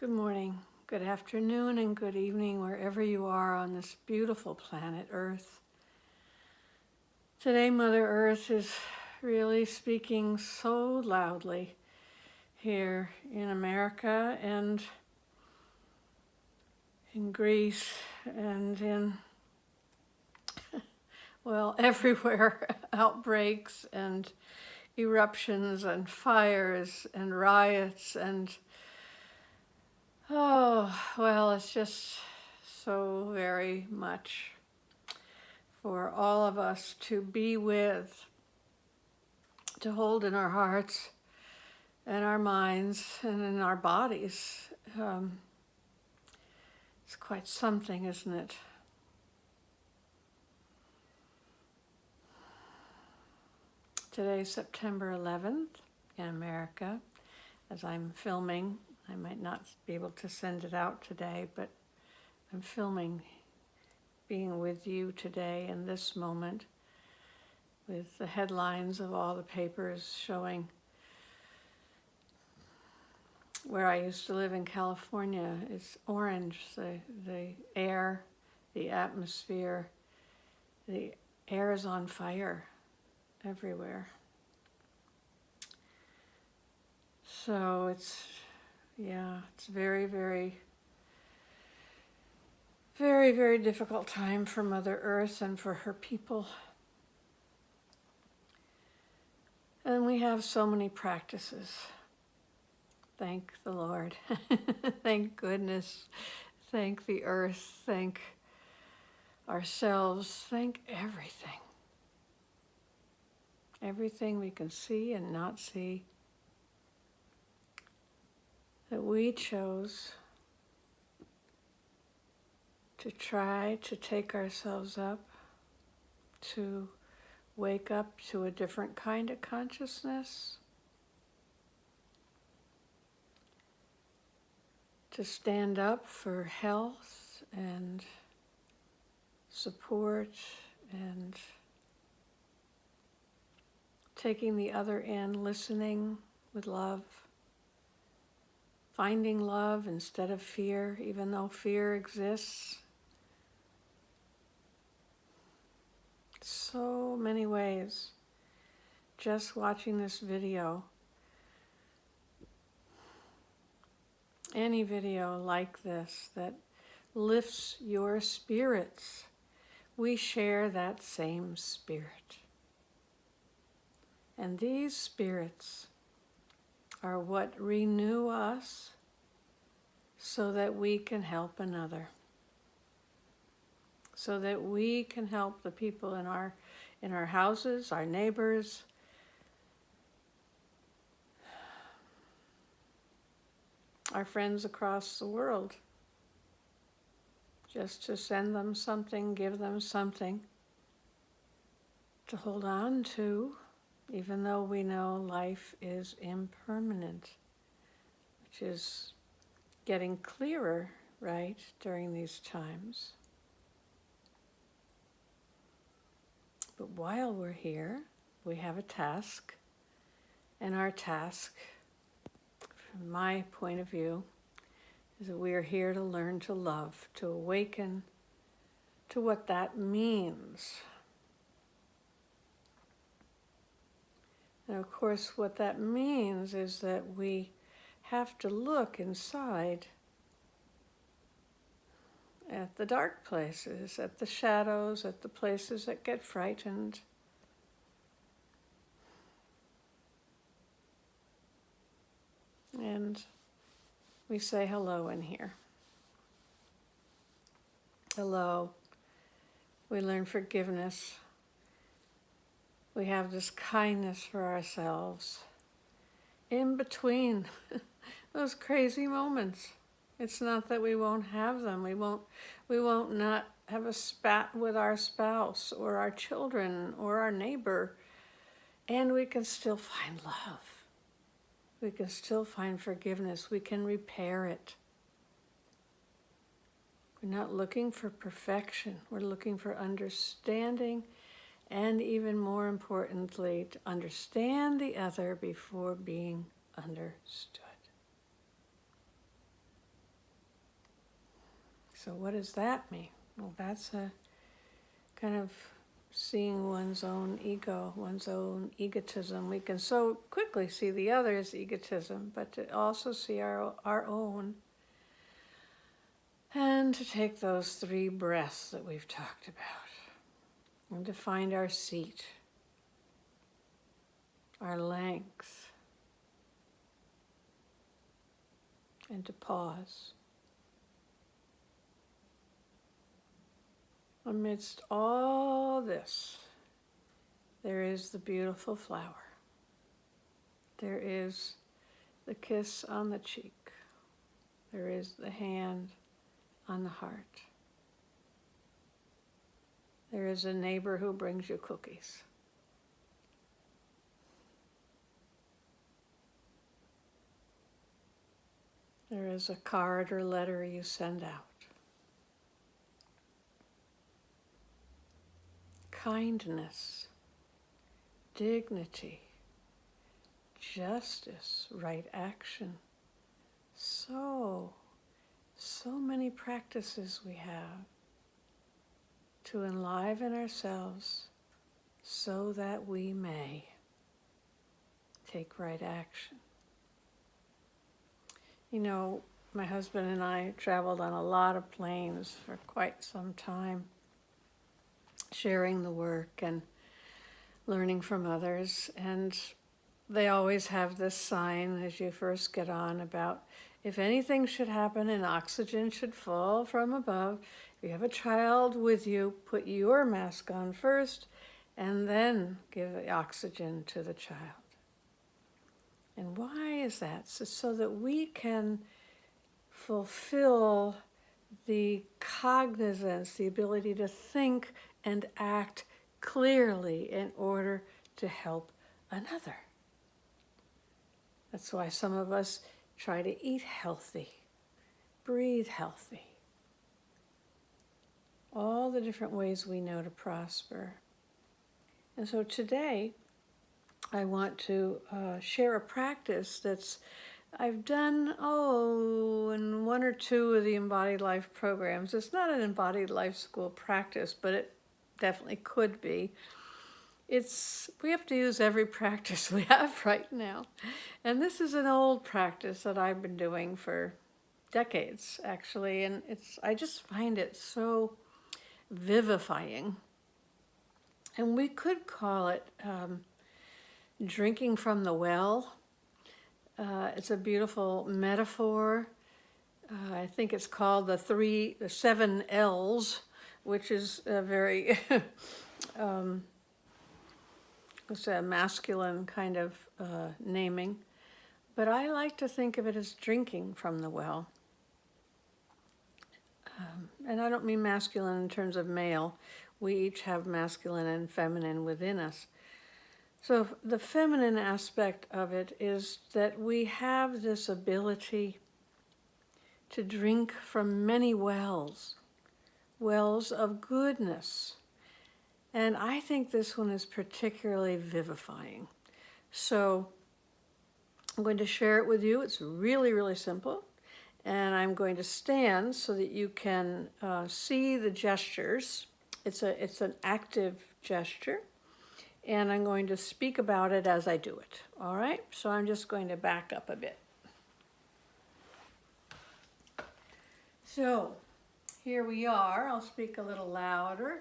Good morning, good afternoon, and good evening, wherever you are on this beautiful planet Earth. Today, Mother Earth is really speaking so loudly here in America and in Greece and in, well, everywhere. Outbreaks and eruptions and fires and riots and it's just so very much for all of us to be with, to hold in our hearts and our minds and in our bodies. It's quite something, isn't it? Today's September 11th in America. As I'm filming, I might not be able to send it out today, but I'm filming being with you today in this moment with the headlines of all the papers showing where I used to live in California. It's orange, the air, the atmosphere, the air is on fire everywhere. So it's very, very, very, very difficult time for Mother Earth and for her people. And we have so many practices. Thank the Lord. Thank goodness. Thank the earth. Thank ourselves. Thank everything. Everything we can see and not see, that we chose to try to take ourselves up, to wake up to a different kind of consciousness, to stand up for health and support and taking the other in, listening with love, finding love instead of fear, even though fear exists. So many ways. Just watching this video, any video like this that lifts your spirits, we share that same spirit. And these spirits are what renew us so that we can help another, so that we can help the people in our houses, our neighbors, our friends across the world, just to send them something, give them something to hold on to, even though we know life is impermanent, which is getting clearer, right, during these times. But while we're here, we have a task, and our task, from my point of view, is that we are here to learn to love, to awaken to what that means. And of course, what that means is that we have to look inside at the dark places, at the shadows, at the places that get frightened. And we say hello in here. Hello. We learn forgiveness. We have this kindness for ourselves in between those crazy moments. It's not that we won't have them. We won't not have a spat with our spouse or our children or our neighbor, and we can still find love. We can still find forgiveness. We can repair it. We're not looking for perfection. We're looking for understanding, and even more importantly, to understand the other before being understood. So what does that mean? Well, that's a kind of seeing one's own ego, one's own egotism. We can so quickly see the other's egotism, but to also see our own. And to take those 3 breaths that we've talked about. And to find our seat, our length. And to pause. Amidst all this, there is the beautiful flower. There is the kiss on the cheek. There is the hand on the heart. There is a neighbor who brings you cookies. There is a card or letter you send out. Kindness, dignity, justice, right action. So many practices we have to enliven ourselves so that we may take right action. You know, my husband and I traveled on a lot of planes for quite some time, sharing the work and learning from others. And they always have this sign as you first get on about if anything should happen and oxygen should fall from above, if you have a child with you, put your mask on first and then give the oxygen to the child. And why is that? So that we can fulfill the cognizance, the ability to think and act clearly in order to help another. That's why some of us try to eat healthy, breathe healthy. All the different ways we know to prosper. And so today, I want to share a practice I've done, in 1 or 2 of the Embodied Life programs. It's not an Embodied Life School practice, but it definitely could be. We have to use every practice we have right now. And this is an old practice that I've been doing for decades, actually. And I just find it so vivifying. And we could call it drinking from the well. It's a beautiful metaphor. I think it's called the 7 L's, which is a very it's a masculine kind of naming. But I like to think of it as drinking from the well. And I don't mean masculine in terms of male. We each have masculine and feminine within us. So the feminine aspect of it is that we have this ability to drink from many wells of goodness. And I think this one is particularly vivifying. So I'm going to share it with you. It's really, really simple. And I'm going to stand so that you can see the gestures. It's an active gesture. And I'm going to speak about it as I do it. All right? So I'm just going to back up a bit. So here we are. I'll speak a little louder.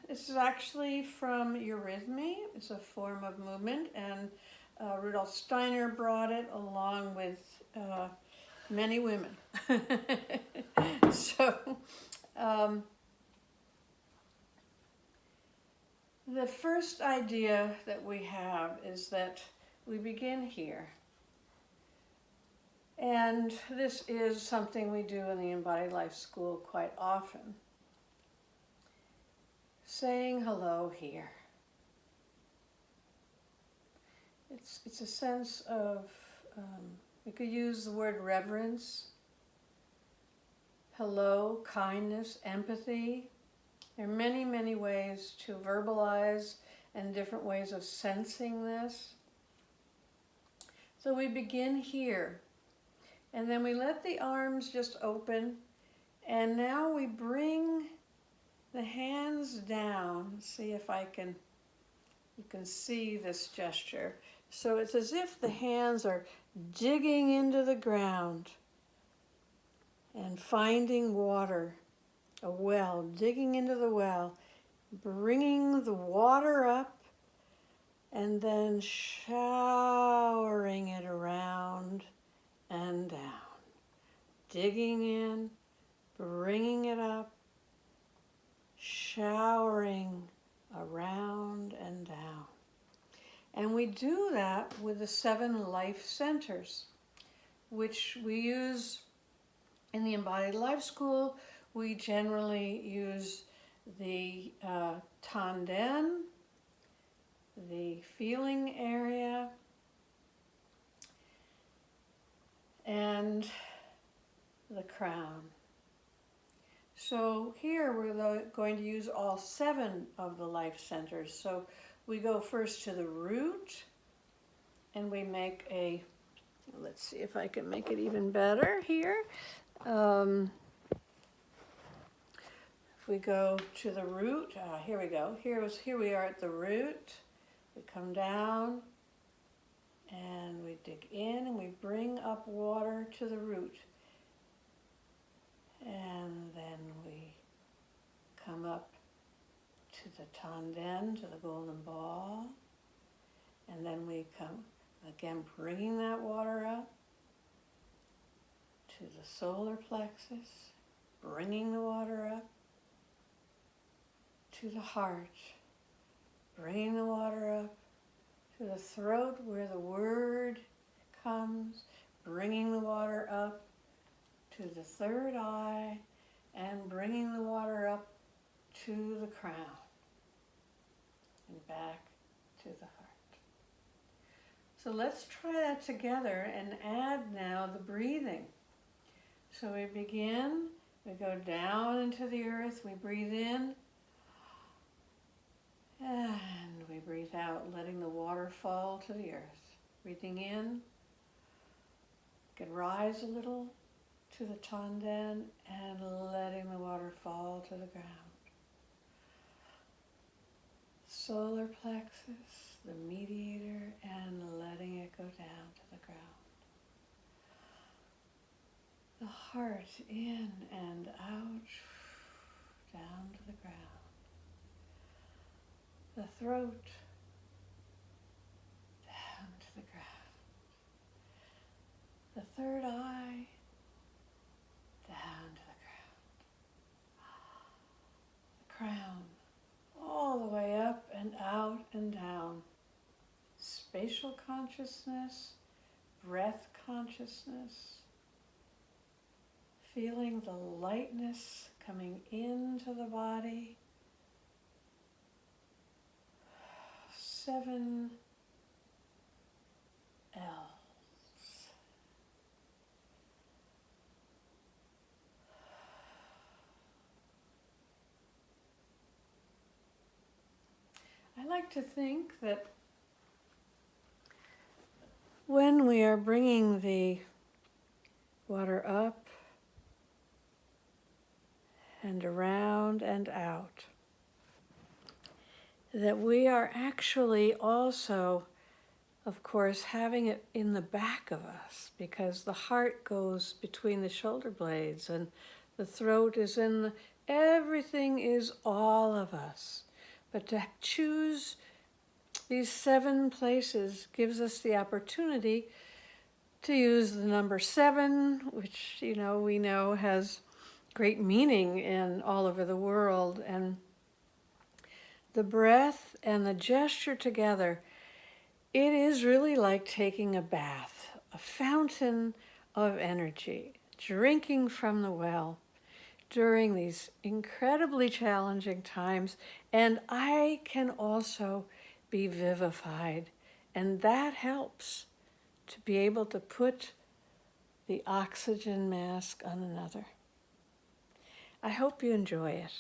This is actually from eurythmy. It's a form of movement, and Rudolf Steiner brought it along with many women. The first idea that we have is that we begin here. And this is something we do in the Embodied Life School quite often. Saying hello here. It's a sense of, we could use the word reverence, hello, kindness, empathy. There are many, many ways to verbalize and different ways of sensing this. So we begin here, and then we let the arms just open, and now we bring the hands down. See if you can see this gesture. So it's as if the hands are digging into the ground and finding water, a well, digging into the well, bringing the water up and then showering it around and down. Digging in, bringing it up, showering around and down. And we do that with the 7 life centers, which we use in the Embodied Life School. We generally use the Tanden, the feeling area, and the crown. So here we're going to use all 7 of the life centers. So we go first to the root, and we make let's see if I can make it even better here. If we go to the root, here we go. Here we are at the root. We come down, and we dig in, and we bring up water to the root. And then we come up to the Tanden, to the golden ball. And then we come, again, bringing that water up to the solar plexus, bringing the water up to the heart, bringing the water up to the throat where the word comes, bringing the water up to the third eye, and bringing the water up to the crown and back to the heart. So let's try that together and add now the breathing. So we begin, we go down into the earth, we breathe in, and we breathe out, letting the water fall to the earth. Breathing in, we can rise a little to the Tanden and letting the water fall to the ground. Solar plexus, the mediator, and letting it go down to the ground. The heart in and out, down to the ground. The throat, down to the ground. The third eye, down to the ground. The crown, all the way up and out and down. Spatial consciousness, breath consciousness, feeling the lightness coming into the body. 7 L's. I like to think that when we are bringing the water up and around and out, that we are actually also, of course, having it in the back of us, because the heart goes between the shoulder blades and the throat is everything is all of us. But to choose these 7 places gives us the opportunity to use the number 7, which, we know has great meaning in all over the world. And the breath and the gesture together, it is really like taking a bath, a fountain of energy, drinking from the well during these incredibly challenging times. And I can also be vivified, and that helps to be able to put the oxygen mask on another. I hope you enjoy it.